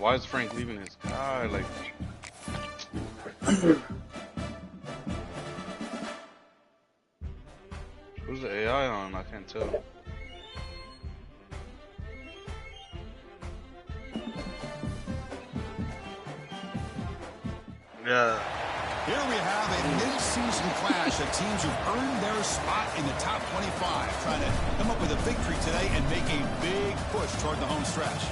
why is Frank leaving his guy? Like, who's the AI on? I can't tell. Yeah. Here we have a mid-season clash of teams who've earned their spot in the top 25, trying to come up with a victory today and make a big push toward the home stretch.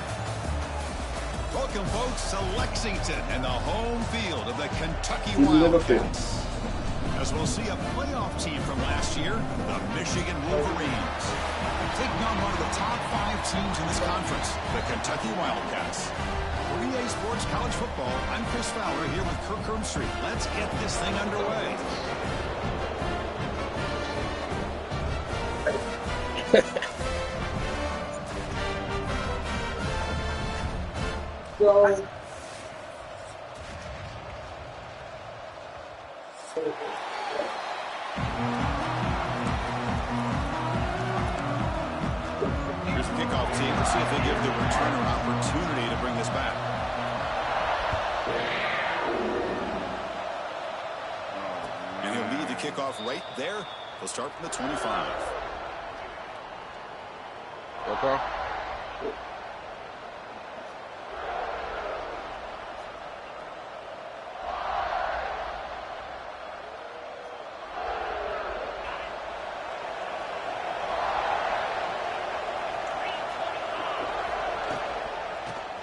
Welcome, folks, to Lexington and the home field of the Kentucky Wildcats. As we'll see a playoff team from last year, the Michigan Wolverines, taking on one of the top 5 teams in this conference, the Kentucky Wildcats. For EA Sports College Football, I'm Chris Fowler here with Kirk Herbstreit. Let's get this thing underway. Here's the kickoff team. Let's see if they give the returner an opportunity to bring this back. And he'll lead the kickoff right there. He'll start from the 25. Okay.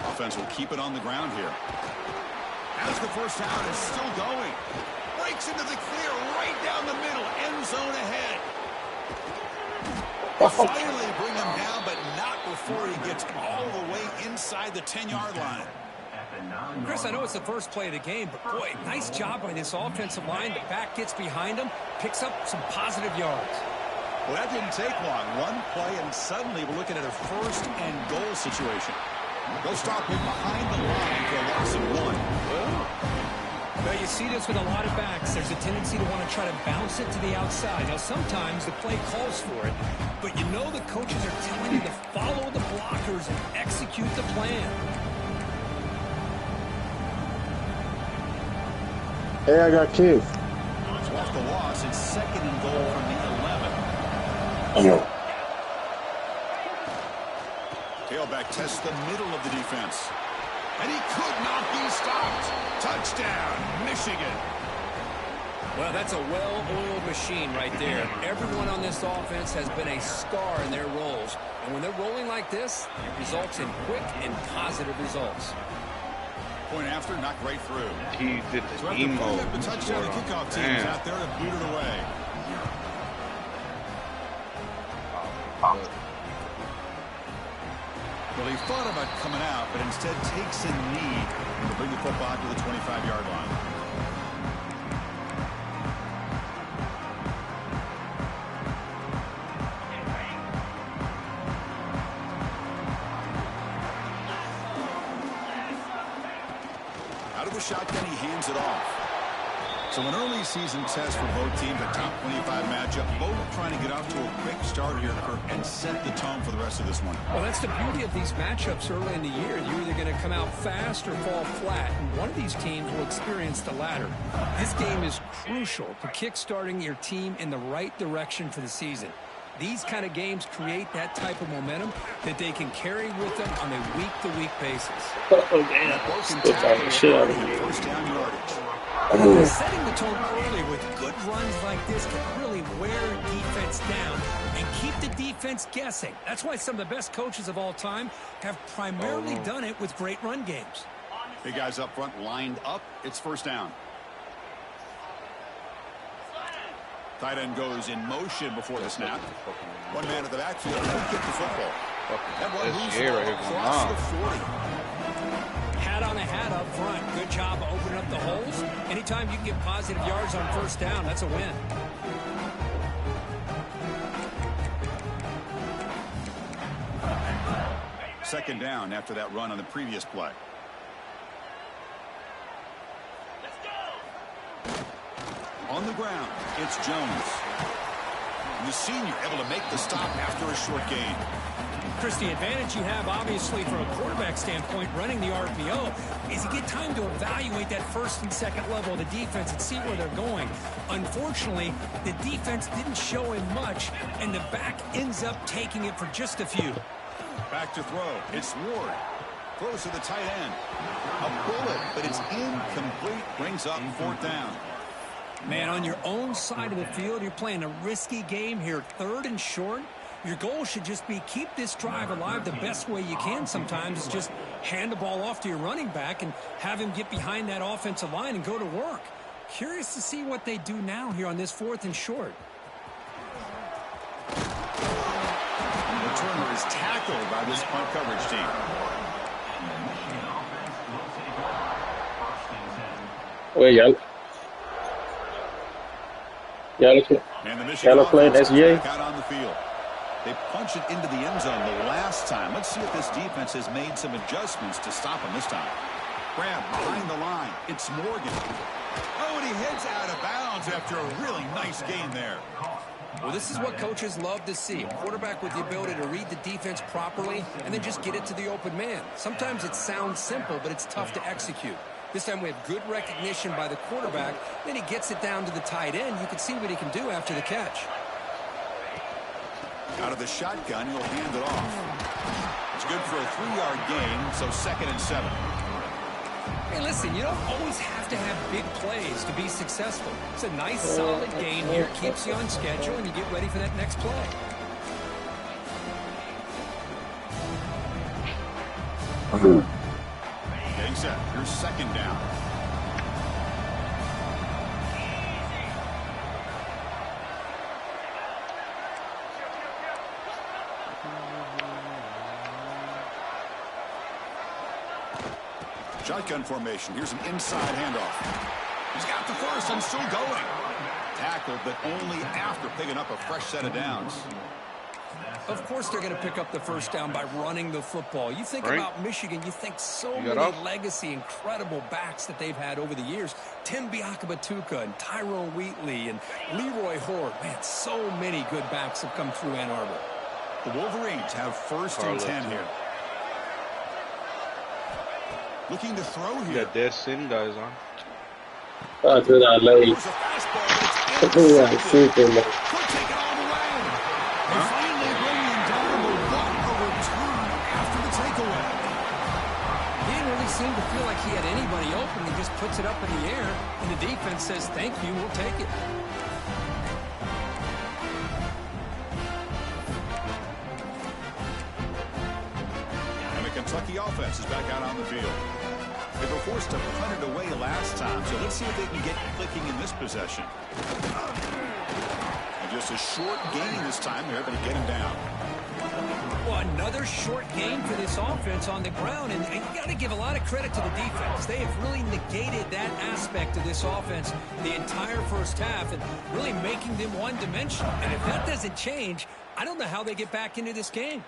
Offense will keep it on the ground here. As the first down is still going. Breaks into the clear right down the middle. End zone ahead. Finally bring him down, but not before he gets all the way inside the 10-yard line. Chris, I know it's the first play of the game, but boy, nice job by this offensive line. The back gets behind him, picks up some positive yards. Well, that didn't take long. One play, and suddenly we're looking at a first and goal situation. They'll stop him behind the line for a loss of 1. Well, you see this with a lot of backs. There's a tendency to want to try to bounce it to the outside. Now, sometimes the play calls for it, but you know the coaches are telling you to follow the blockers and execute the plan. Hey, I got kids. It's off the loss. It's second and goal from the 11. Oh. Tailback tests the middle of the defense. And he could not be stopped. Touchdown, Michigan. Well, that's a well-oiled machine right there. Everyone on this offense has been a star in their roles. And when they're rolling like this, it results in quick and positive results. Point after, knocked right through. He did So the after emo. putting up the touchdown, the kickoff team is out there to boot it away. Well, he thought about coming out, but instead takes a knee to bring the football to the 25-yard line. Out of the shotgun, he hands it off. So an early season test for both teams, a top 25 matchup, both trying to get off to a quick start here, Kirk, and set the tone for the rest of this one. Well, that's the beauty of these matchups early in the year. You're either going to come out fast or fall flat, and one of these teams will experience the latter. This game is crucial to kick-starting your team in the right direction for the season. These kind of games create that type of momentum that they can carry with them on a week-to-week basis. Oh, damn. Still talking shit out of you. First down yardage. Setting the tone early with good runs like this can really wear defense down and keep the defense guessing. That's why some of the best coaches of all time have primarily done it with great run games. Big guys up front lined up. It's first down. Tight end goes in motion before the snap. One man at the backfield won't get the football. That one moves across the 40. Hat on a hat up front. Good job of opening up the holes. Anytime you can get positive yards on first down, that's a win. Second down after that run on the previous play. On the ground, it's Jones. The senior able to make the stop after a short gain. Chris, the advantage you have, obviously, from a quarterback standpoint, running the RPO, is you get time to evaluate that first and second level of the defense and see where they're going. Unfortunately, the defense didn't show him much, and the back ends up taking it for just a few. Back to throw. It's Ward. Throws to the tight end. A bullet, but it's incomplete. Brings up 4th down. Man, on your own side of the field, you're playing a risky game here, 3rd and short. Your goal should just be keep this drive alive the best way you can sometimes. Is just hand the ball off to your running back and have him get behind that offensive line and go to work. Curious to see what they do now here on this 4th and short. The returner is tackled by this punt coverage team. Well, y'all playing SGA? Out on the field. They punch it into the end zone the last time. Let's see if this defense has made some adjustments to stop him this time. Grab behind the line. It's Morgan. Oh, and he heads out of bounds after a really nice gain there. Well, this is what coaches love to see. A quarterback with the ability to read the defense properly and then just get it to the open man. Sometimes it sounds simple, but it's tough to execute. This time we have good recognition by the quarterback. Then he gets it down to the tight end. You can see what he can do after the catch. Out of the shotgun, he'll hand it off. It's good for a 3-yard gain, so 2nd and 7. Hey, listen, you don't always have to have big plays to be successful. It's a nice, solid gain here. Keeps you on schedule, and you get ready for that next play. Getting set. Here's 2nd down. Shotgun formation. Here's an inside handoff. He's got the first and still going. Tackled, but only after picking up a fresh set of downs. Of course they're going to pick up the first down by running the football. You think about Michigan, you think so many legacy, incredible backs that they've had over the years. Tim Biakabatuka and Tyrone Wheatley and Leroy Horde. Man, so many good backs have come through Ann Arbor. The Wolverines have 1st and 10 here. Looking to throw here. Got dead sin guys on. I do that late. There's a fastball, but it's Yeah, intercepted. super late. Could take it all the way. And finally bringing down the return after the takeaway. He didn't really seem to feel like he had anybody open. He just puts it up in the air, and the defense says, thank you, we'll take it. And the Kentucky offense is back out on the field. They were forced to punt it away last time, so let's see if they can get clicking in this possession. And just a short gain this time. They're able to get him down. Well, another short gain for this offense on the ground, and you got to give a lot of credit to the defense. They have really negated that aspect of this offense the entire first half and really making them one-dimensional. And if that doesn't change, I don't know how they get back into this game.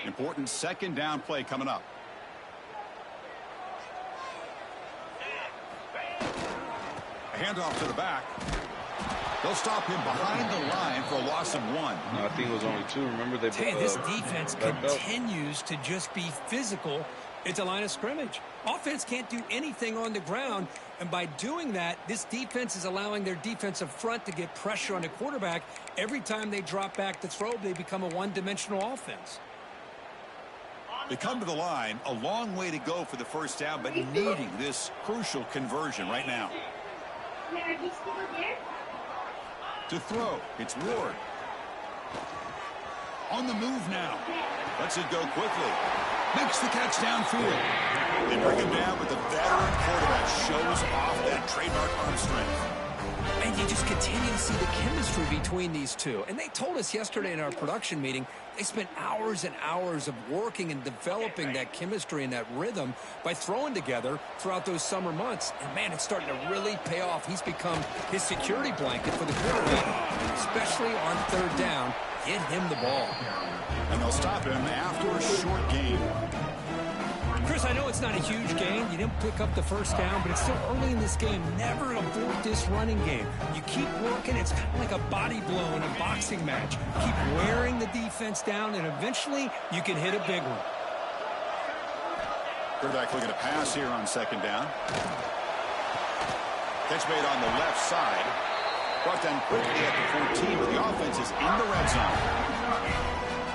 Important 2nd down play coming up. A handoff to the back. They'll stop him behind the line for a loss of 1. No, I think it was only 2. Remember they This defense continues to just be physical. It's a line of scrimmage. Offense can't do anything on the ground, and by doing that, this defense is allowing their defensive front to get pressure on the quarterback. Every time they drop back to throw, they become a one-dimensional offense. They come to the line, a long way to go for the first down, but needing this crucial conversion right now. To throw, it's Ward. On the move now. Lets it go quickly. Makes the catch downfield. They bring him down, but the veteran quarterback shows off that trademark arm strength. And you just continue to see the chemistry between these two. And they told us yesterday in our production meeting, they spent hours and hours of working and developing that chemistry and that rhythm by throwing together throughout those summer months. And, man, it's starting to really pay off. He's become his security blanket for the quarterback, especially on 3rd down. Get him the ball. And they'll stop him after a short game. Chris, I know it's not a huge gain. You didn't pick up the first down, but it's still early in this game. Never abort this running game. You keep working. It's kind of like a body blow in a boxing match. Keep wearing the defense down, and eventually you can hit a big one. Quarterback looking to pass here on second down. Catch made on the left side. Brought down quickly at the 14, but the offense is in the red zone.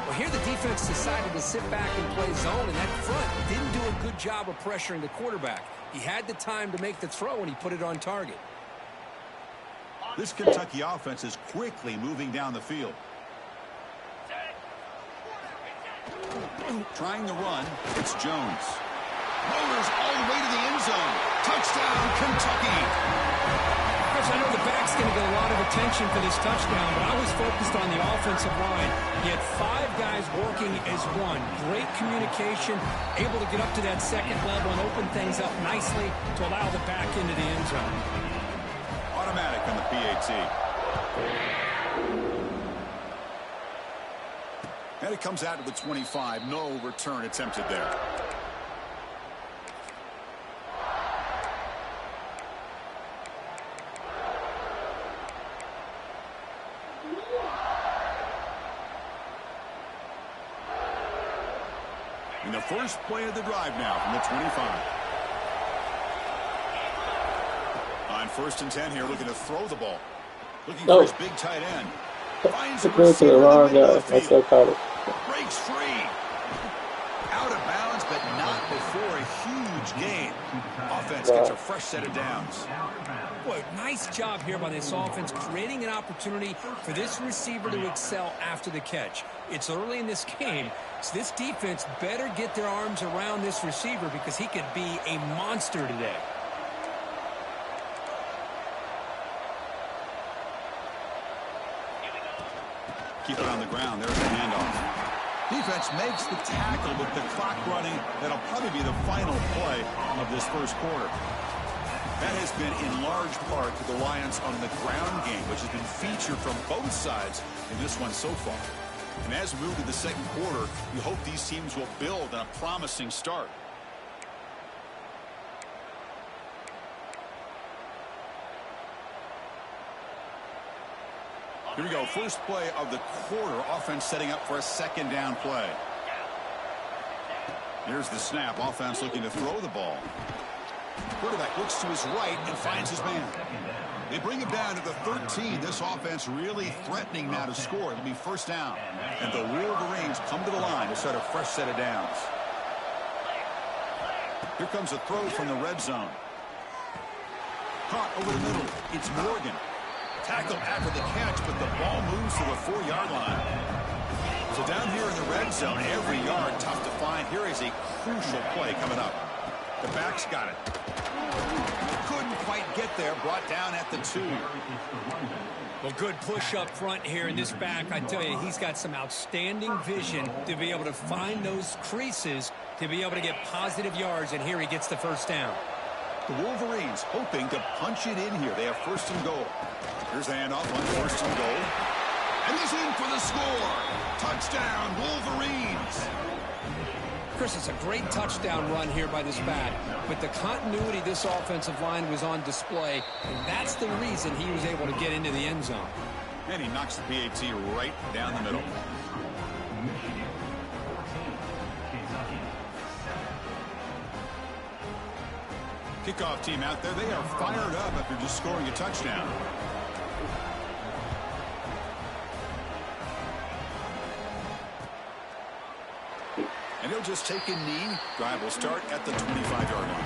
Well, here the defense decided to sit back and play zone, and that front didn't do a good job of pressuring the quarterback. He had the time to make the throw, and he put it on target. This Kentucky offense is quickly moving down the field. Trying to run, it's Jones. Motors all the way to the end zone. Touchdown, Kentucky. Chris, I know the back's going to get a lot of attention for this touchdown, but I was focused on the offensive line. He had 5 guys working as one. Great communication, able to get up to that second level and open things up nicely to allow the back into the end zone. Automatic on the PAT. And it comes out to the 25. No return attempted there. In the first play of the drive now from the 25. On 1st and 10 here, looking to throw the ball. Looking for his big tight end. Finds a receiver in the middle of the field. Breaks free. Out of bounds, but not before a huge gain. Offense gets a fresh set of downs. Boy, nice job here by this offense, creating an opportunity for this receiver to excel after the catch. It's early in this game, so this defense better get their arms around this receiver because he could be a monster today. Keep it on the ground. There's the handoff. Defense makes the tackle with the clock running. That'll probably be the final play of this first quarter. That has been in large part to the reliance on the ground game, which has been featured from both sides in this one so far. And as we move to the second quarter, you hope these teams will build on a promising start. Here we go. First play of the quarter. Offense setting up for a second down play. Here's the snap. Offense looking to throw the ball. Quarterback looks to his right and finds his man. They bring him down to the 13. This offense really threatening now to score. It'll be first down. And the Wolverines come to the line to start a fresh set of downs. Here comes a throw from the red zone. Caught over the middle. It's Morgan. Tackled after the catch, but the ball moves to the 4-yard line. So down here in the red zone, every yard tough to find. Here is a crucial play coming up. The back's got it. Couldn't quite get there. Brought down at the 2. Well, good push up front here in this back. I tell you, he's got some outstanding vision to be able to find those creases, to be able to get positive yards, and here he gets the first down. The Wolverines hoping to punch it in here. They have 1st and goal. Here's the handoff on 1st and goal. And he's in for the score. Touchdown, Wolverines. Chris, it's a great touchdown run here by this back, but the continuity of this offensive line was on display, and that's the reason he was able to get into the end zone. And he knocks the PAT right down the middle. Kickoff team out there. They are fired up after just scoring a touchdown. And he'll just take a knee. Drive will start at the 25-yard line.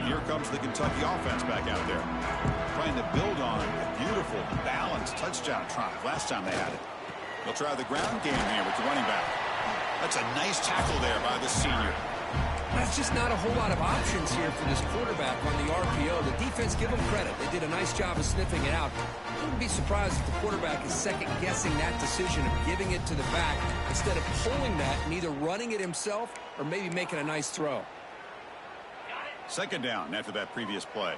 Here comes the Kentucky offense back out there. Trying to build on a beautiful, balanced touchdown drive last time they had it. They'll try the ground game here with the running back. That's a nice tackle there by the senior. That's just not a whole lot of options here for this quarterback on the RPO. The defense, give them credit. They did a nice job of sniffing it out. I wouldn't be surprised if the quarterback is second-guessing that decision of giving it to the back instead of pulling that and either running it himself or maybe making a nice throw. Second down after that previous play.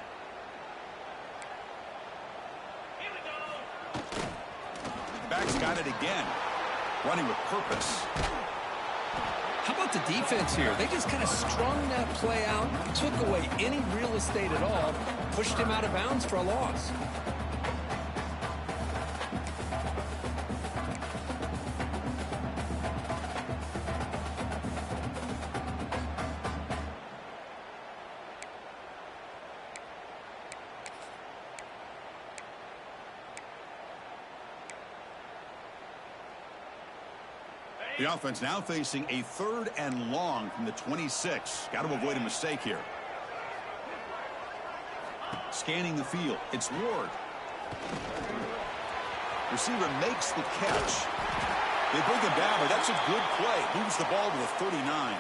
quarterback's got it again. Running with purpose. How about the defense here? They just kind of strung that play out, took away any real estate at all, pushed him out of bounds for a loss. The offense now facing a 3rd and long from the 26. Got to avoid a mistake here. Scanning the field. It's Ward. Receiver makes the catch. They bring him down, but that's a good play. Moves the ball to the 39.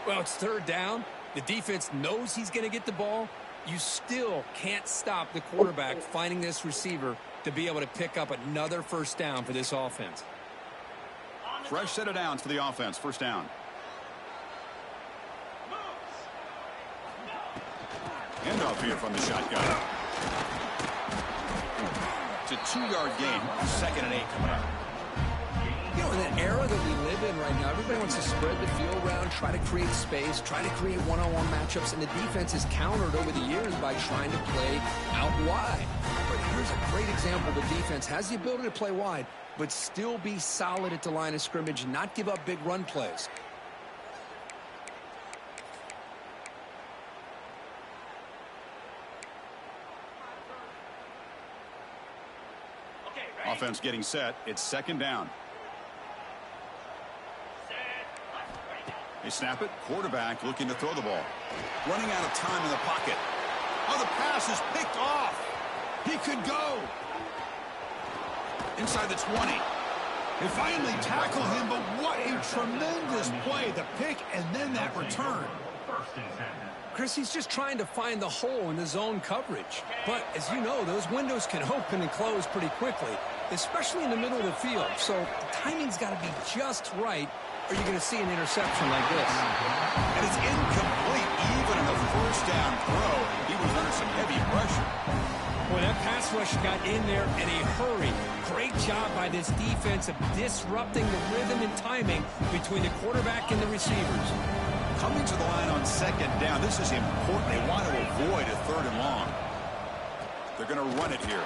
Well, it's 3rd down. The defense knows he's going to get the ball. You still can't stop the quarterback finding this receiver to be able to pick up another 1st down for this offense. Fresh set of downs for the offense. 1st down. Handoff here from the shotgun. It's a 2-yard gain. 2nd and 8 coming up. You know, in the era that we live in right now, everybody wants to spread the field around, try to create space, try to create one-on-one matchups, and the defense is countered over the years by trying to play out wide. But here's a great example. The defense has the ability to play wide, but still be solid at the line of scrimmage and not give up big run plays. Offense getting set. It's 2nd down. They snap it. Quarterback looking to throw the ball. Running out of time in the pocket. Oh, the pass is picked off. He could go. Inside the 20. They finally tackle him, but what a tremendous play. The pick and then that return. Chris, he's just trying to find the hole in the zone coverage. But as you know, those windows can open and close pretty quickly, especially in the middle of the field. So the timing's got to be just right, or you're going to see an interception like this. And it's incomplete. Even in the 1st down throw, he was under some heavy pressure. Well, that pass rush got in there in a hurry. Great job by this defense of disrupting the rhythm and timing between the quarterback and the receivers. Coming to the line on 2nd down. This is important. They want to avoid a 3rd and long. They're going to run it here.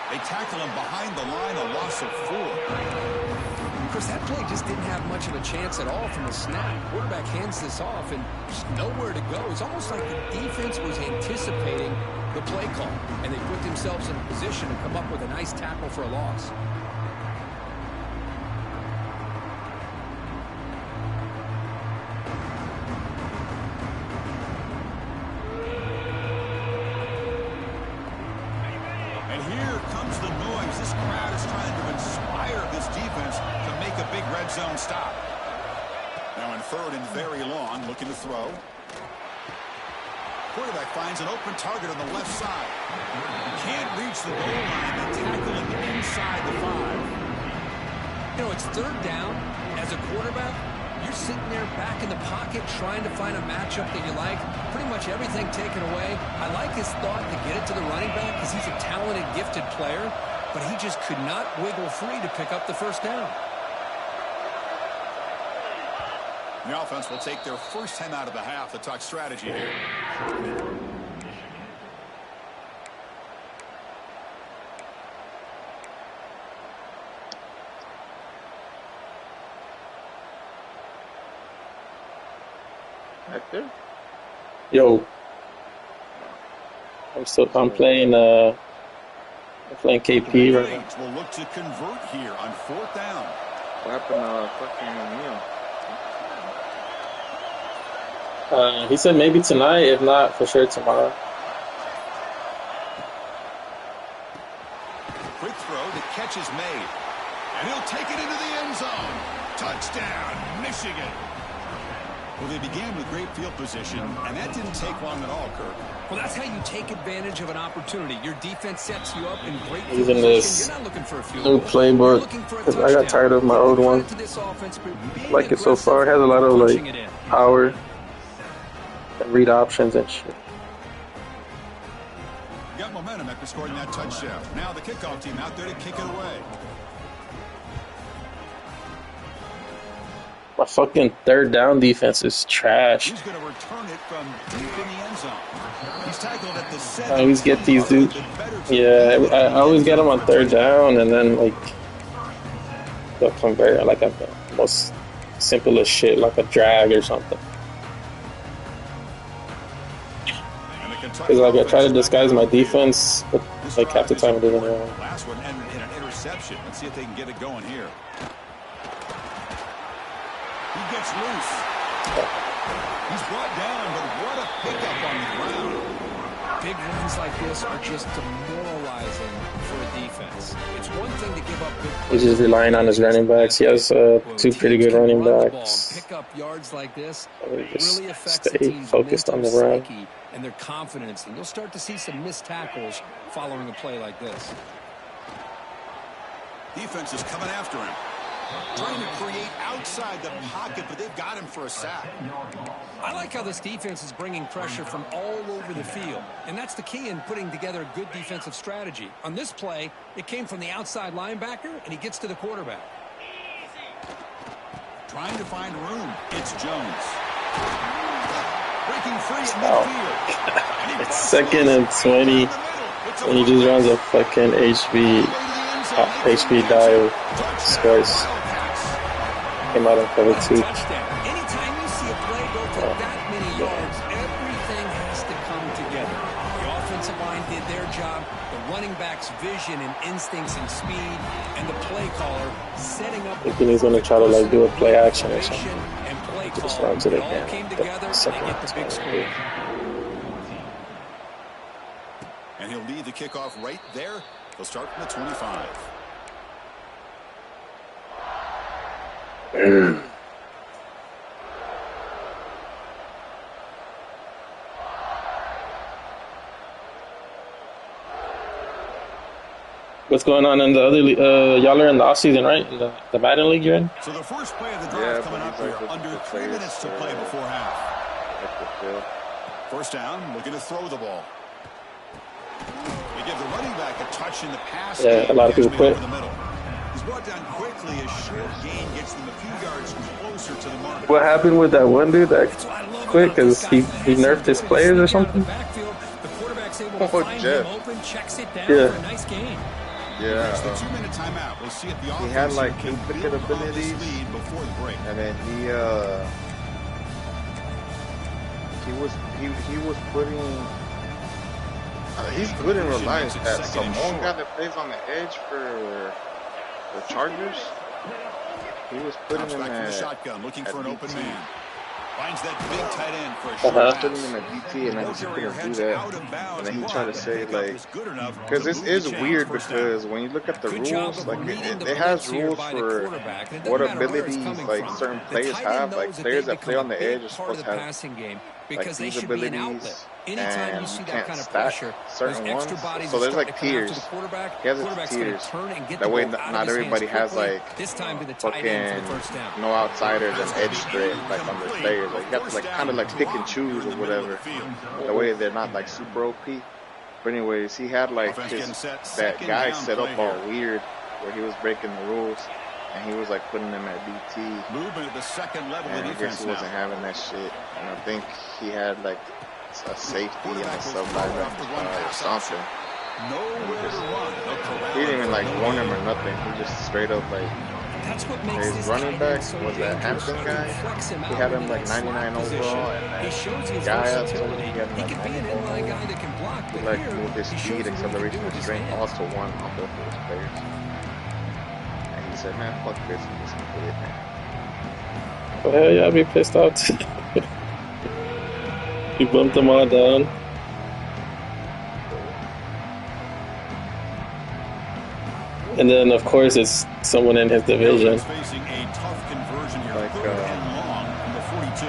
They tackle him behind the line, a loss of 4. Chris, that play just didn't have much of a chance at all from the snap. Quarterback hands this off and just nowhere to go. It's almost like the defense was anticipating the play call, and they put themselves in a position to come up with a nice tackle for a loss. And here comes the noise. This crowd is trying to inspire this defense to make a big red zone stop. Now in 3rd and very long, looking to throw. Quarterback finds an open target on the left side. Can't reach the goal line. They tackle him inside the 5. You know, it's 3rd down. As a quarterback, you're sitting there back in the pocket trying to find a matchup that you like. Pretty much everything taken away. I like his thought to get it to the running back because he's a talented, gifted player, but he just could not wiggle free to pick up the 1st down. The offense will take their 1st time out of the half to talk strategy here. Active? Yo. I'm playing KP right now. Will look to convert here on 4th down. What happened fucking Neil? He said maybe tonight, if not, for sure tomorrow. Quick throw, the catch is made. And he'll take it into the end zone. Touchdown, Michigan. Well, they began with great field position, and that didn't take long at all, Kirk. Well, that's how you take advantage of an opportunity. Your defense sets you up in great field Using position. this You're not looking for a field new goal. playbook because I got tired of my old one. I like it so far. It has a lot of like power and read options and shit. Got momentum after scoring that touchdown. Now the kickoff team out there to kick it away. My fucking third down defense is trash. He's going to return it from deep in the end zone. He's tackled at the 7. I always get these dudes. Yeah, I always get them on third down, and then like they'll convert like at the most simplest shit, like a drag or something. Because like I try to disguise my defense, but like half the time it doesn't work. Last one ended in an interception. Let's see if they can get it going here. He gets loose. He's brought down, but what a pickup on the ground. Big runs like this are just demoralizing for a defense. It's one thing to give up big plays. He's just relying on his running backs. He has two pretty good running backs. Pick up yards like this Just really affects the stay team's focused on the mental run. psyche and their confidence, and you'll start to see some missed tackles following a play like this. Defense is coming after him. Trying to create outside the pocket, but they've got him for a sack. I like how this defense is bringing pressure from all over the field, and that's the key in putting together a good defensive strategy. On this play, it came from the outside linebacker, and he gets to the quarterback. Trying to find room. It's Jones. Breaking free at midfield. It's 2nd and 20, and he just runs a fucking HB dive, scores. Came out of cover 2. Anytime you see a play go for that many yards, everything has to come together. The offensive line did their job, the running back's vision and instincts and speed, and the play caller setting up. Thinking he's gonna try to like do a play action or something. And play Just call. runs it It all again. came together, The and they get the big score. And he'll lead the kickoff right there. He'll start from the 25. What's going on in the other league? Y'all are in the offseason, right? The Madden League you're in? So the first play of the drive coming up here. Under 3 minutes to play before half. First down, looking to throw the ball. They give the running back a touch in the pass. Yeah, a lot of people quit. He's brought down quickly. A short gain gets them a few yards closer to the mark. What happened with that one dude that quit? Because he nerfed his players or something? Oh, Jeff. Yeah. Yeah. It's the 2-minute timeout. We'll see if the He had like can duplicate build on this abilities, lead before the break. and then he was putting. He's good in reliance. That Samoan guy that plays on the edge for the Chargers. He was putting him Back from the at shotgun, looking for an open DT. man. Finds that big tight end for a short Putting pass. him at DT, and then he couldn't do that. And then he tried to say like, because because this is weird because when you look at the rules, like it has rules for what abilities like certain players have. Like players that play on the edge are supposed to have like these abilities, and you can't stack certain ones. So there's like tiers. He has its tiers. That way, not everybody has like fucking no outsiders and edge threat like on their players. Like you have to like kind of like pick and choose or whatever. That way they're not like super OP. But anyways, he had like that guy set up all weird where he was breaking the rules. And he was like putting them at DT. Movement at the second level And of I defense guess he wasn't having that shit. And I think he had like a safety and a sub-direct or something. Nowhere to run. He didn't even like warn him or nothing. He just straight up like his running back was that Hampton guy. He had him like 99 overall, and that guy up to he had him like 94 overall. He like moved his speed, acceleration, and strength all to 1 on both of his players. And he said, "Man, fuck this, I'm just gonna quit, man." Well, hell yeah, I'd be pissed off too. You bumped them all down. And then, of course, it's someone in his division. Facing a tough conversion here. Like, Third and long from the 42.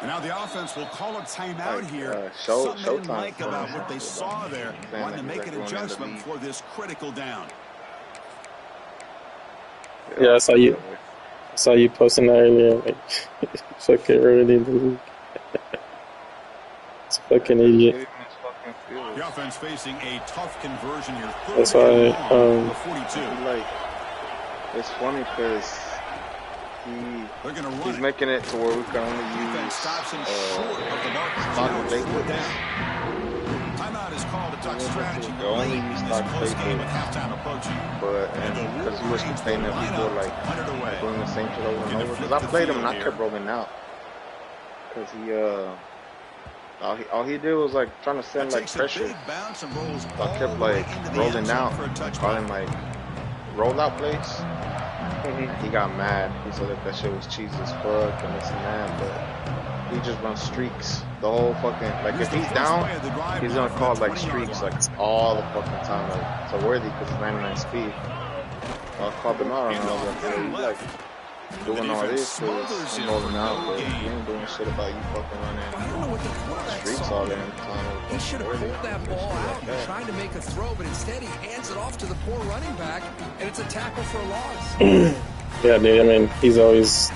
And now the offense will call a timeout Like, here. Showtime Something didn't like for about him. what they saw there. Saying Wanting to like make he's an like going in the adjustment league. for this critical down. Yeah, I saw you posting that earlier. Like, fucking ruining the league. It's a fucking idiot. Hit him in his fucking field. The offense facing a tough conversion here. That's why, like, it's funny because he's making it to where we can only use stock and play. Timeout is called to talk strategy. We only use stock play, but because he was complaining that people like doing the same shit over and over. Because I played him and I kept rolling out. Because all he did was like trying to send like pressure. I kept like rolling out, calling like rollout plays. He got mad. He said that shit was cheesy as fuck and this and that, but he just runs streaks the whole fucking, like if he's down, he's gonna call like streaks like all the fucking time, like so worthy because he's 99 speed. I called him out on him, like doing all this because I'm rolling out, but he ain't doing shit about you fucking running streaks all the time. He should have pulled that ball out and tried to make a throw, but instead he hands it off to the poor running back, and it's a tackle for a loss. Yeah, dude, I mean, he's always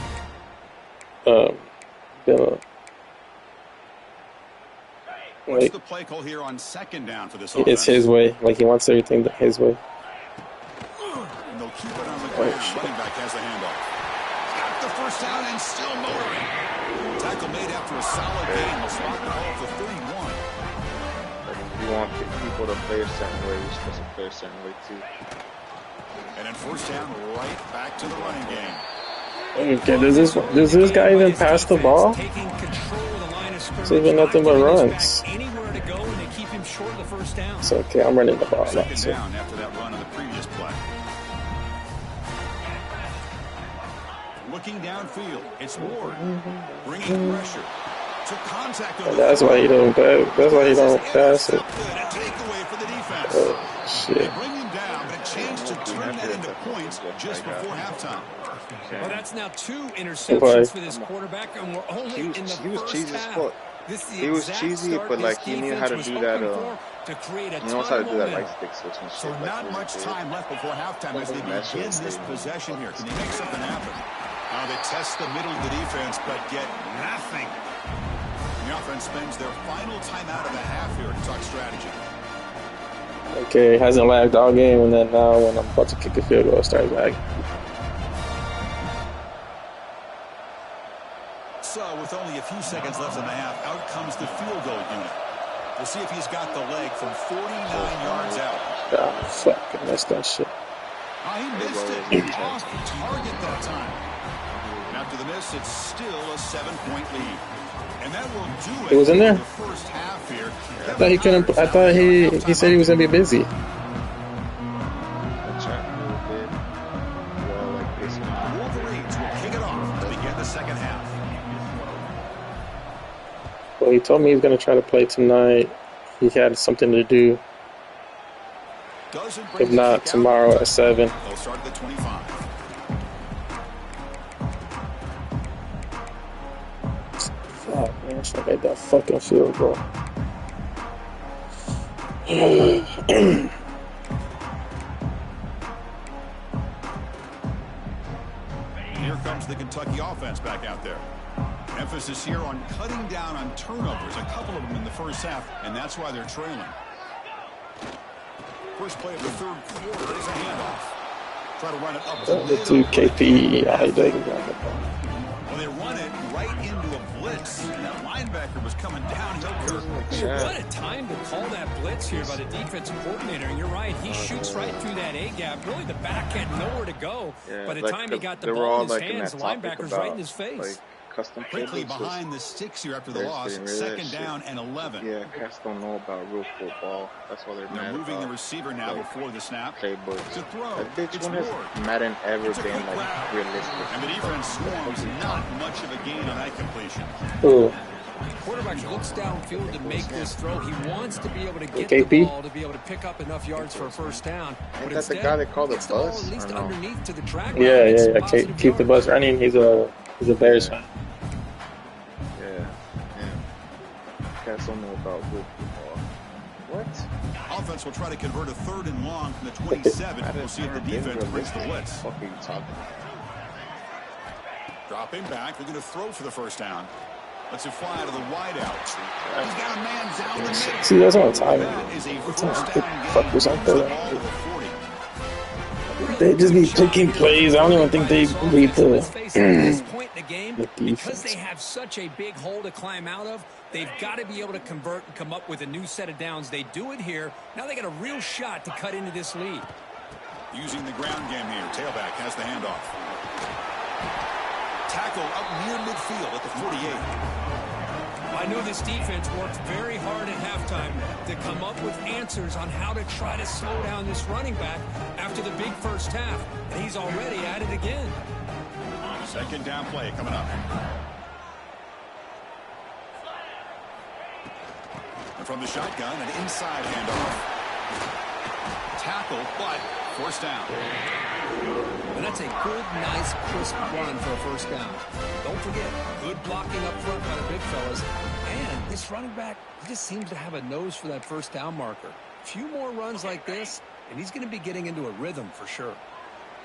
What's the play call here on second down for this offense? It's his way. Like, he wants everything his way. And they'll keep it on the ground. Running back has the handoff. Got the first down and still motoring. Tackle made after a solid gain. They'll spot the ball for 31. If you want people to play a certain way, you're supposed to play a certain way too. And then first down, right back to the running game. Okay, does this guy even pass the ball? It's even nothing but runs. It's okay, I'm running the ball. Second down after that run on the previous play. Looking downfield, it's Ward bringing pressure. Took contact on that's why he don't pass. That's why he don't pass it. Takeaway for the defense. Oh shit! They bring him down, but a chance to turn that into points just before halftime. Well, that's now 2 interceptions for this quarterback, and we're only in the first half. He was cheesy, but like he knew how to do that. He knows how to do that right stick switch and shit. So not much time left before halftime as they begin this possession here. Can they make something happen? They test the middle of the defense, but get nothing. The offense spends their final timeout of the half here to talk strategy. Okay, hasn't lagged all game, and then now when I'm about to kick a field goal, it starts lagging. So with only a few seconds left in the half, out comes the field goal unit. We'll see if he's got the leg from 49 yards out. Ah, fuck, I missed that shit. He missed it. Off the target that time. And after the miss, it's still a 7-point lead. And that will do it. He was in there? The first half here. I thought he couldn't. I thought he said he was gonna be busy. Wolverines will kick it off to begin the second half. Well, he told me he's gonna try to play tonight. He had something to do. If not, tomorrow at 7. They'll start at the 25. Fuck, man, I should have made that fucking field goal. Here comes the Kentucky offense back out there. Emphasis here on cutting down on turnovers, a couple of them in the first half, and that's why they're trailing. First play of the third quarter is a handoff. Try to run it up the middle. To KP. Well, they run it right into a blitz, and that linebacker was coming downhill. What a time to call that blitz here by the defensive coordinator. And you're right, he shoots right through that A-gap. Really, the back had nowhere to go. By the time he got the ball in his hands, the linebacker's right in his face. Quickly behind the sticks here after the loss. Second down and 11. Yeah, cats don't know about real football. That's why they're mad moving about the receiver now before the snap. Playbooks. To throw. That bitch, when has Madden ever been like realistic? And the defense swarms not much of a gain on that completion. Ooh. Quarterback looks downfield to make this throw. He wants to be able to get KP? the ball to be able to pick up enough yards for a first down. Ain't that the guy they call the bus? At least underneath to the track. Yeah. Keep the bus running. He's a Bears fan. Cats don't know about real football. What? Offense will try to convert a 3rd and long from the 27. We'll see if the defense brings the blitz. What are you talking about? Dropping back. They're going to throw for the first down. Let's it fly to the wideout. He's got a man down the middle. See, that's what I'm That is a first down fuckers out there. ball to the 40. They just be taking plays. I don't even think they read the because they have such a big hole to climb out of. They've got to be able to convert and come up with a new set of downs. They do it here. Now they got a real shot to cut into this lead. Using the ground game here. Tailback has the handoff. Tackle up near midfield at the 48. I know this defense worked very hard at halftime to come up with answers on how to try to slow down this running back after the big first half. And he's already at it again. Second down play coming up. And from the shotgun, an inside handoff. Tackle, but first down. And that's a good, nice, crisp run for a first down. Don't forget, good blocking up front by the big fellas. And this running back, he just seems to have a nose for that first down marker. A few more runs like this, and he's going to be getting into a rhythm for sure.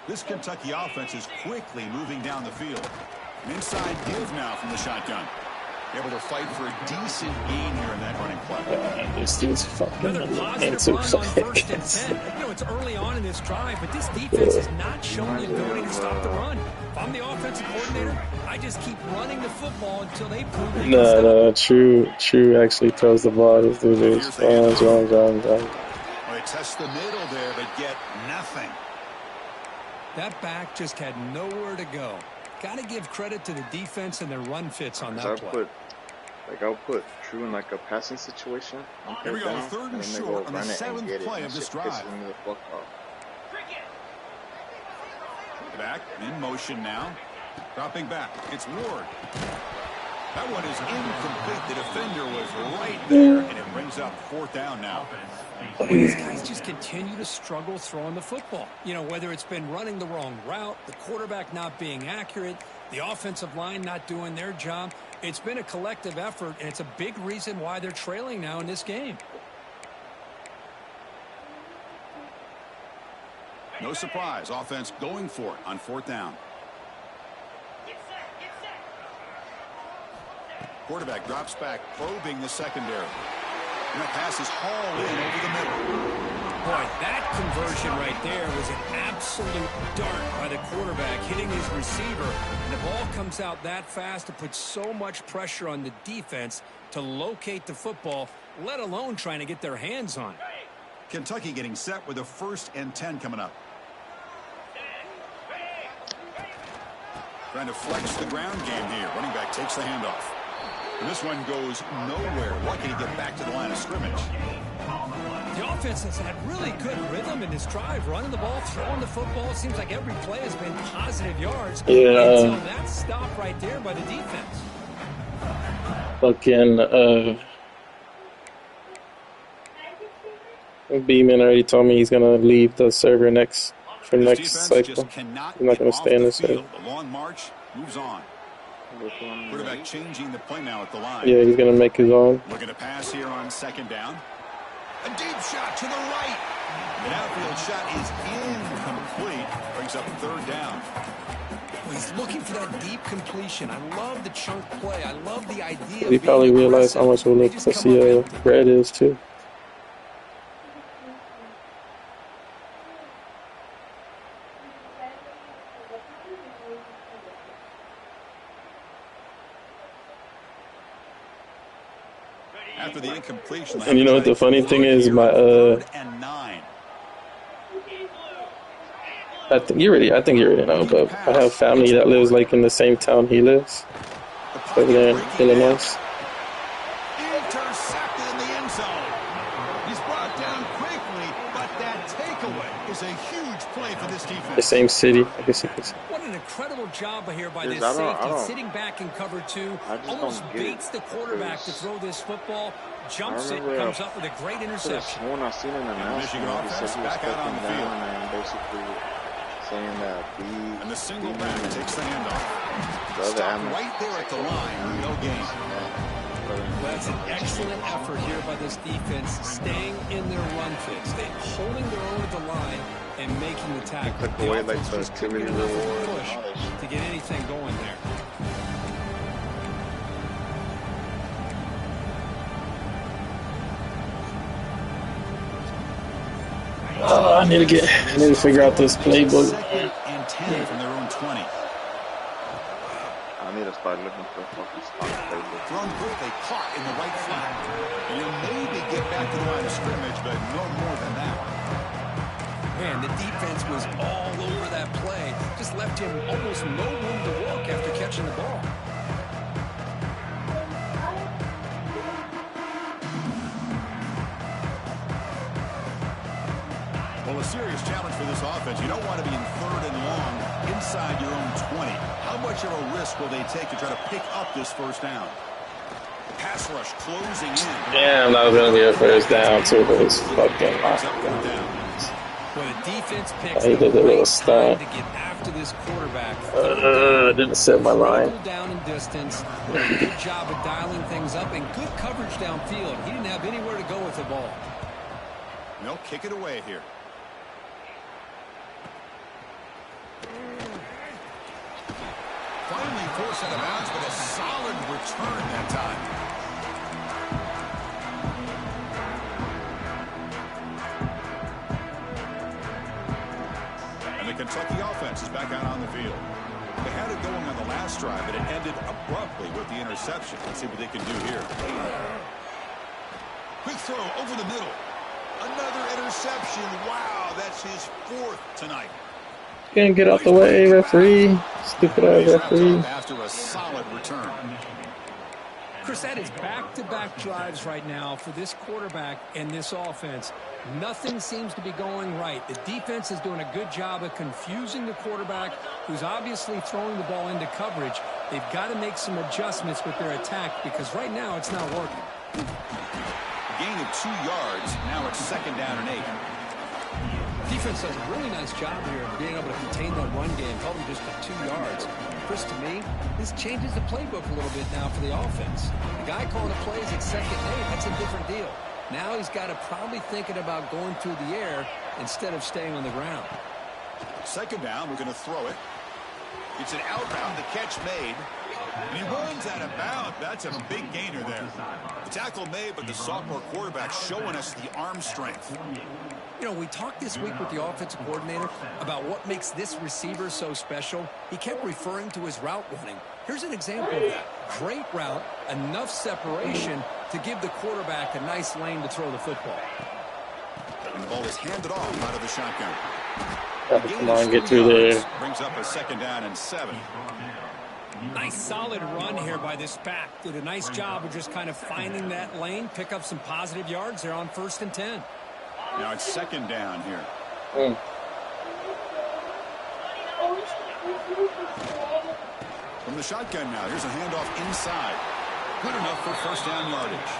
This Kentucky offense is quickly moving down the field. An inside give now from the shotgun. Able to fight for a decent gain here in that running play. This dude's fucking another positive run on first and 10. You know, it's early on in this drive, but this defense is not showing the ability to stop the run. If I'm the offensive coordinator, I just keep running the football until they prove they can stop. No, True actually throws the ball. This dude is wrong. Well, they test the middle there, but get nothing. That back just had nowhere to go. Got to give credit to the defense and their run fits on that play. I'll put True in like a passing situation. Here we go, third and short on the 7th play of this drive. Back in motion now. Dropping back. It's Ward. That one is incomplete. The defender was right there, and it brings up fourth down now. These guys just continue to struggle throwing the football. You know, whether it's been running the wrong route, the quarterback not being accurate, the offensive line not doing their job. It's been a collective effort, and it's a big reason why they're trailing now in this game. No surprise. Offense going for it on fourth down. Quarterback drops back, probing the secondary. And that pass is hauled in over the middle. Boy, that conversion right there was an absolute dart by the quarterback hitting his receiver. And the ball comes out that fast to put so much pressure on the defense to locate the football, let alone trying to get their hands on it. Kentucky getting set with a 1st and 10 coming up. Trying to flex the ground game here. Running back takes the handoff. And this one goes nowhere. Lucky to get back to the line of scrimmage. The offense has had really good rhythm in this drive. Running the ball, throwing the football. It seems like every play has been positive yards. Until that stop right there by the defense. Fucking, Beeman already told me he's going to leave the server next cycle. He's not going to stay in the server. The long march moves on. Quarterback changing the play now at the line. Yeah, he's going to make his own. Looking to pass here on second down. A deep shot to the right. An outfield shot is incomplete. Brings up third down. He's looking for that deep completion. I love the chunk play. I love the idea. He probably realized how much of a pussy Red is, too. After the incompletion, and you know what the funny thing is? My I think you already know, but I have family that lives like in the same town he lives, over there in Illinois. Intercepted in the end zone. He's brought down quickly, but that takeaway is a huge play for this defense. The same city, I guess you could say. What an incredible job here by this safety, sitting back in cover two, almost baits the quarterback to throw this football, jumps it, comes up with a great interception. I've seen an announcement, he said he was stepping down and basically saying that and the single back takes the handoff. Stop right there at the line, no gain. That's an excellent effort here by this defense, staying in their run fits. They're holding their own at the line and making the tackle. The way like the activity push to get anything going there. I need to figure out this playbook. Second and 10 from their own 20. I need to start looking for a fucking stock playbook. Thrown quickly, caught in the right flat. And he'll maybe get back to the line of scrimmage, but no more than that. Man, the defense was all over that play. Just left him almost no room to walk after catching the ball. Well, a serious challenge for this offense. You don't want to be in 3rd and long inside your own 20. How much of a risk will they take to try to pick up this first down? Pass rush closing in. Damn, that was going to be a first down, too, but it's fucking Well, the defense picks I did a little time to get after this quarterback. Didn't set my line. Down in distance. Good job of dialing things up and good coverage downfield. He didn't have anywhere to go with the ball. They'll kick it away here. Finally forced out of bounds, but a solid return that time. And the Kentucky offense is back out on the field. They had it going on the last drive, but it ended abruptly with the interception. Let's see what they can do here. Quick throw over the middle. Another interception. Wow, that's his 4th tonight. Can't get out the way, referee. Stupid ass referee. After a solid return. Chris, that is back-to-back drives right now for this quarterback and this offense. Nothing seems to be going right. The defense is doing a good job of confusing the quarterback, who's obviously throwing the ball into coverage. They've got to make some adjustments with their attack because right now it's not working. Gain of 2 yards. Now it's 2nd down and 8. Defense does a really nice job here of being able to contain that run game, held them just to 2 yards. Chris, to me, this changes the playbook a little bit now for the offense. The guy calling the plays at 2nd and 8, that's a different deal. Now he's got to probably thinking about going through the air instead of staying on the ground. 2nd down, we're going to throw it. It's an outbound, the catch made. And he runs out of bounds. That's a big gainer there. The tackle made, but the sophomore quarterback showing us the arm strength. You know, we talked this week with the offensive coordinator about what makes this receiver so special. He kept referring to his route running. Here's an example of that. Great route, enough separation to give the quarterback a nice lane to throw the football. And the ball is handed off out of the shotgun. Come on, get through there. Brings up a 2nd down and 7. Nice solid run here by this back. Did a nice job of just kind of finding that lane, pick up some positive yards there on 1st and 10. Now it's 2nd down here. From the shotgun now, here's a handoff inside. Good enough for 1st down yardage.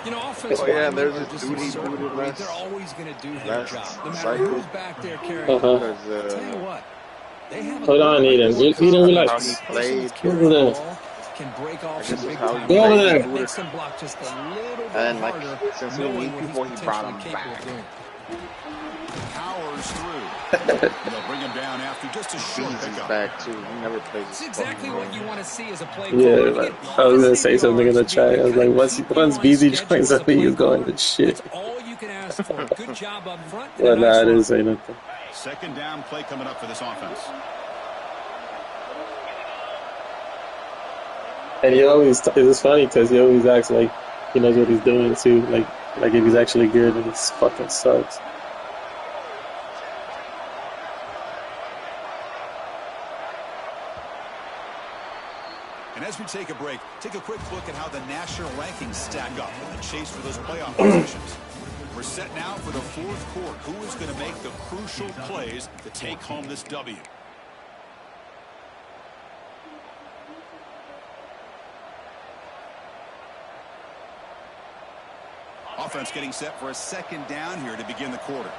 You know, offensive there's a duty they're always going to do their job. No matter who's back there carrying the ball. I'll tell you what. Hold on, Eden. Eden, relax. Over there. Can break off some big Go over there. Makes them block just a little bit and like harder, since we need people, he brought him back. Powers through. They'll bring him down after just a short pickup. Back too. He never plays. It's exactly what you want to see as a play. Yeah, like, I was gonna say something in the chat. I was like, once BZ joins up, he's going to shit. That's all you can ask for. Good job up front. Well, nah, I didn't say nothing. 2nd down play coming up for this offense. And he always, it's funny because he always acts like he knows what he's doing too. Like if he's actually good, and it fucking sucks. And as we take a break, take a quick look at how the national rankings stack up in the chase for those playoff positions. We're set now for the 4th quarter. Who is going to make the crucial plays to take home this W? Offense getting set for a 2nd down here to begin the quarter.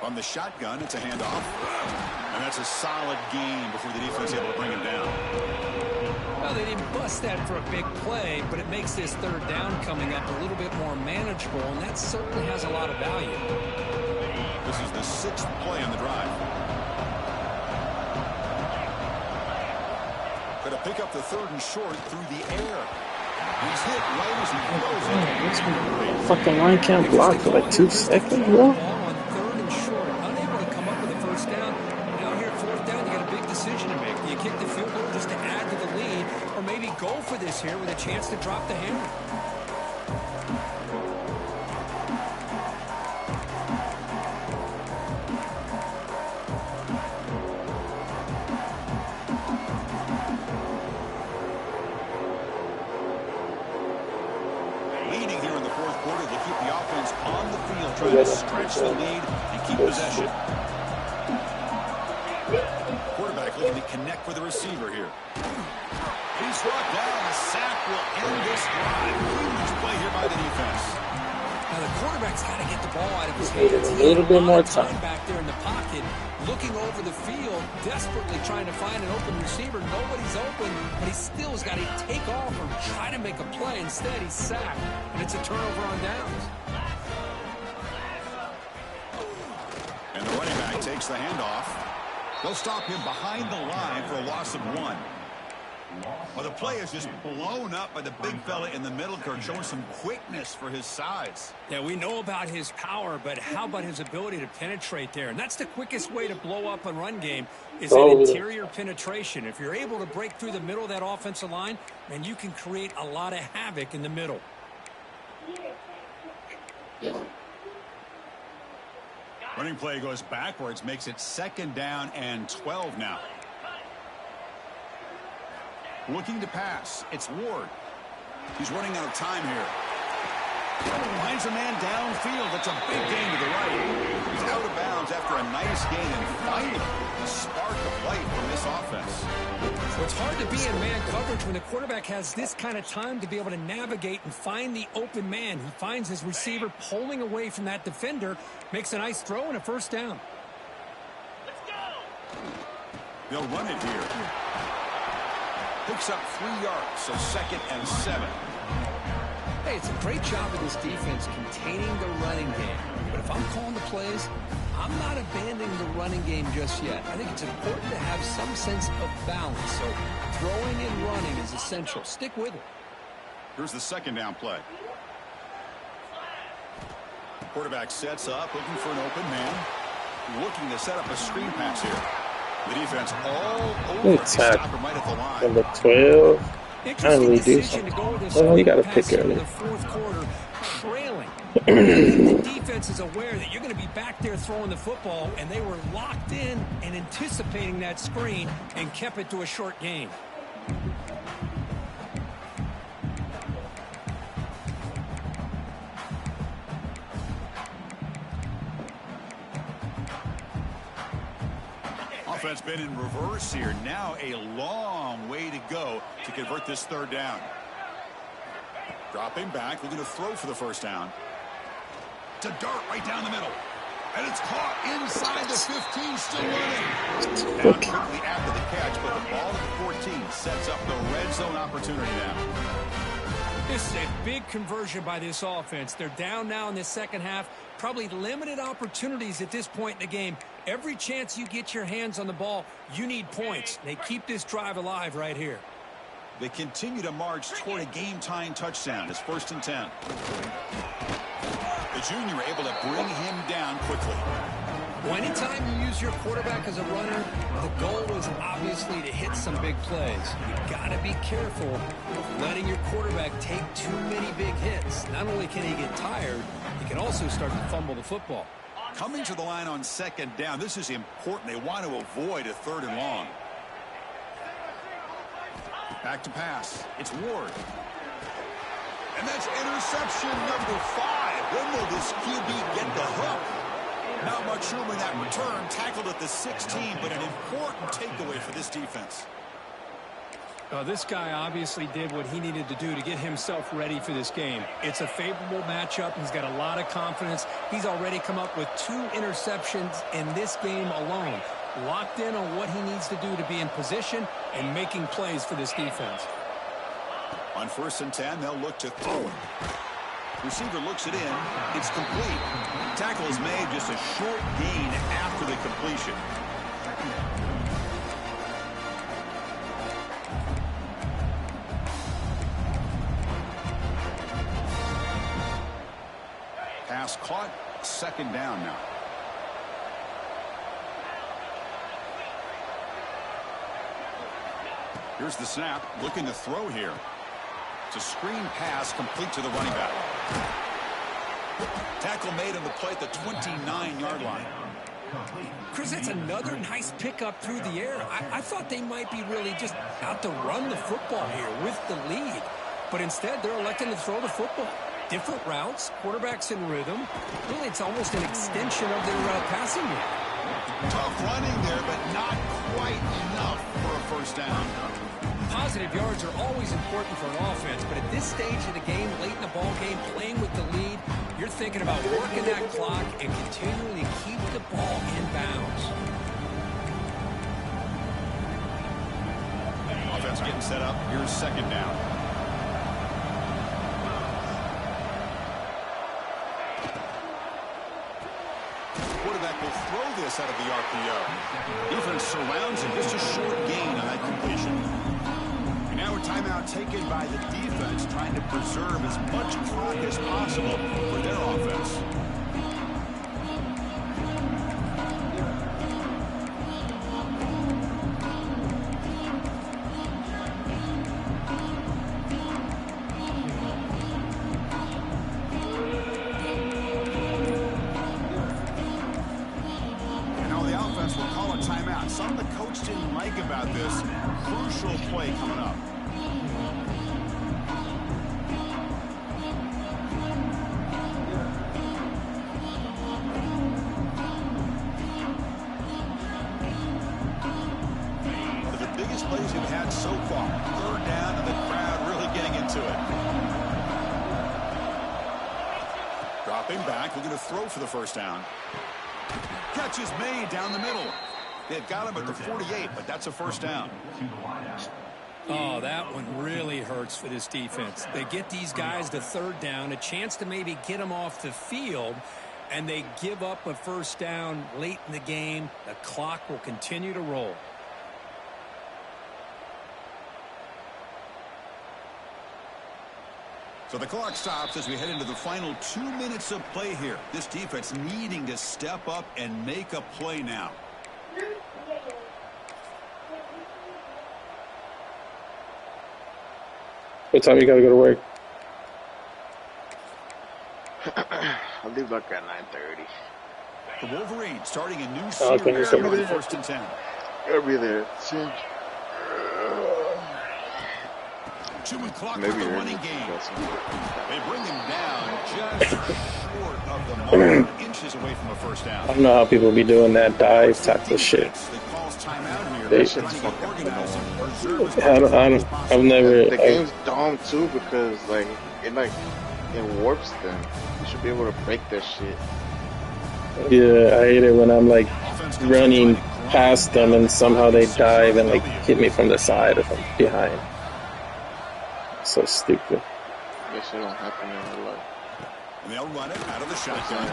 On the shotgun, it's a handoff. And that's a solid gain before the defense is able to bring him down. Well, they didn't bust that for a big play, but it makes this 3rd down coming up a little bit more manageable, and that certainly has a lot of value. This is the 6th play on the drive. Going to pick up the 3rd and short through the air. He's hit right as he throws it. Fucking line can't block for like 2 seconds, bro. On 3rd and short, unable to come up with a first down. Now here at 4th down, you got a big decision to make. Do you kick the field goal just to add to the lead, or maybe go for this here with a chance to drop the hammer? Trying to stretch the lead and keep possession. Quarterback looking to connect with the receiver here. He's brought down. A sack will end this drive. Huge play here by the defense. Now the quarterback's got to get the ball out of his hands. A little bit more time back there in the pocket, looking over the field, desperately trying to find an open receiver. Nobody's open, but he still has got to take off or try to make a play. Instead, he's sacked, and it's a turnover on downs. And the running back takes the handoff. They'll stop him behind the line for a loss of 1. Well, the play is just blown up by the big fella in the middle, Kurt, showing some quickness for his size. Yeah, we know about his power, but how about his ability to penetrate there? And that's the quickest way to blow up a run game is an interior penetration. If you're able to break through the middle of that offensive line, then you can create a lot of havoc in the middle. Running play goes backwards, makes it 2nd down and 12 now. Looking to pass. It's Ward. He's running out of time here. Finds a man downfield. That's a big gain to the right. He's out of bounds after a nice gain, and finally a spark of life from this offense. So it's hard to be in man coverage when the quarterback has this kind of time to be able to navigate and find the open man. He finds his receiver pulling away from that defender, makes a nice throw and a first down. They'll run it here. Picks up 3 yards, so 2nd and 7. Hey, it's a great job of this defense containing the running game. But if I'm calling the plays, I'm not abandoning the running game just yet. I think it's important to have some sense of balance. So throwing and running is essential. Stick with it. Here's the 2nd down play. Quarterback sets up, looking for an open man. Looking to set up a screen pass here. The defense all over the stopper right at the line. Number 12. I really do something. Well, you got to pick early. The 4th quarter, trailing. The defense is aware that you're going to be back there throwing the football, and they were locked in and anticipating that screen and kept it to a short gain. Offense been in reverse here. Now a long way to go to convert this 3rd down. Dropping back, looking to throw for the first down. To dart right down the middle. And it's caught inside the 15, still running. Down quickly after the catch, but the ball at the 14 sets up the red zone opportunity now. This is a big conversion by this offense. They're down now in the 2nd half. Probably limited opportunities at this point in the game. Every chance you get your hands on the ball, you need points. They keep this drive alive right here. They continue to march toward a game-tying touchdown. It's 1st and 10. The junior able to bring him down quickly. Well, anytime you use your quarterback as a runner, the goal is obviously to hit some big plays. You've got to be careful of letting your quarterback take too many big hits. Not only can he get tired, he can also start to fumble the football. Coming to the line on 2nd down, this is important. They want to avoid a 3rd and long. Back to pass. It's Ward. And that's interception number 5. When will this QB get the hook? Not much room in that return. Tackled at the 16, but an important takeaway for this defense. This guy obviously did what he needed to do to get himself ready for this game. It's a favorable matchup. He's got a lot of confidence. He's already come up with 2 interceptions in this game alone. Locked in on what he needs to do to be in position and making plays for this defense. On 1st and 10, they'll look to throw it. Receiver looks it in. It's complete. Tackle is made, just a short gain after the completion. caught. Second down now. Here's the snap. Looking to throw here. It's a screen pass complete to the running back. Tackle made on the play at the 29-yard line. Chris, that's another nice pickup through the air. I thought they might be really just out to run the football here with the lead. But instead, they're electing to throw the football. Different routes, quarterbacks in rhythm. Really, it's almost an extension of their passing game. Tough running there, but not quite enough for a first down. Positive yards are always important for an offense, but at this stage of the game, late in the ball game, playing with the lead, you're thinking about working that clock and continuing to keep the ball in bounds. Offense getting set up. Here's second down. Quarterback will throw this out of the RPO. Defense surrounds him. Just a short gain on that completion. And now a timeout taken by the defense, trying to preserve as much clock as possible for their offense. Something the coach didn't like about this. Crucial play coming up. One of the biggest plays we've had so far. Third down and the crowd really getting into it. Dropping back, looking to throw for the first down. Catch is made down the middle. They've got him at the 48, but that's a first down. Oh, that one really hurts for this defense. They get these guys to third down, a chance to maybe get them off the field, and they give up a first down late in the game. The clock will continue to roll. So the clock stops as we head into the final 2 minutes of play here. This defense needing to step up and make a play now. What time you gotta go to work? I'll leave like at 9:30. The Wolverines starting a new series on the first and 10. I'll be there. Chewing clock for the running game. They bring him down just short of the mark, inches away from a first down. I don't know how people be doing that dive type of shit. I've never. The game's dumb too because it warps them. You should be able to break that shit. Yeah, I hate it when I'm like running past them and somehow they dive and like hit me from the side or from behind. So stupid. That shit don't happen in real life. And they'll run it out of the shotgun.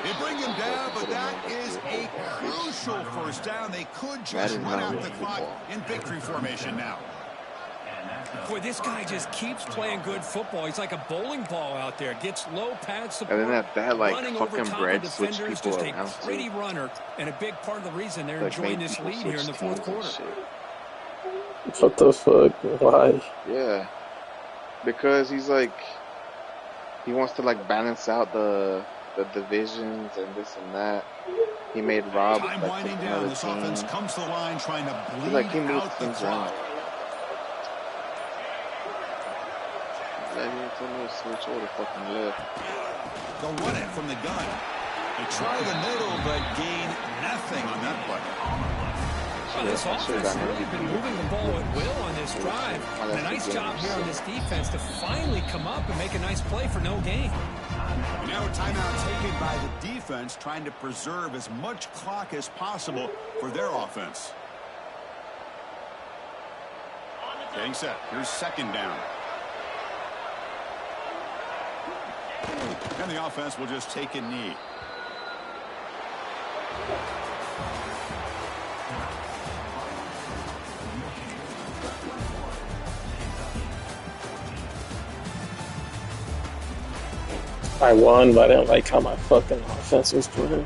They bring him down, but that is a crucial first down. They could just run out the clock in victory formation now. Boy, this guy just keeps playing good football. He's like a bowling ball out there. Gets low pad support. And then at that, running over fucking top bread of switch defenders, people just around a pretty runner, and a big part of the reason they're enjoying this lead here in the fourth quarter. What the fuck? Why? Yeah. Because he's like, he wants to like balance out the divisions and this and that. He made Rob time winding down. This offense comes to the line trying to bleed he moved out the things clock. around. Switch over to fucking left. They'll run it from the gun. They try the middle, but gain nothing on that play. Well, this offense has really been moving the ball at will on this drive. And a nice job here on this defense to finally come up and make a nice play for no gain. And now a timeout taken by the defense, trying to preserve as much clock as possible for their offense. Getting set. Here's second down. And the offense will just take a knee. I won, but I didn't like how my fucking offense was playing.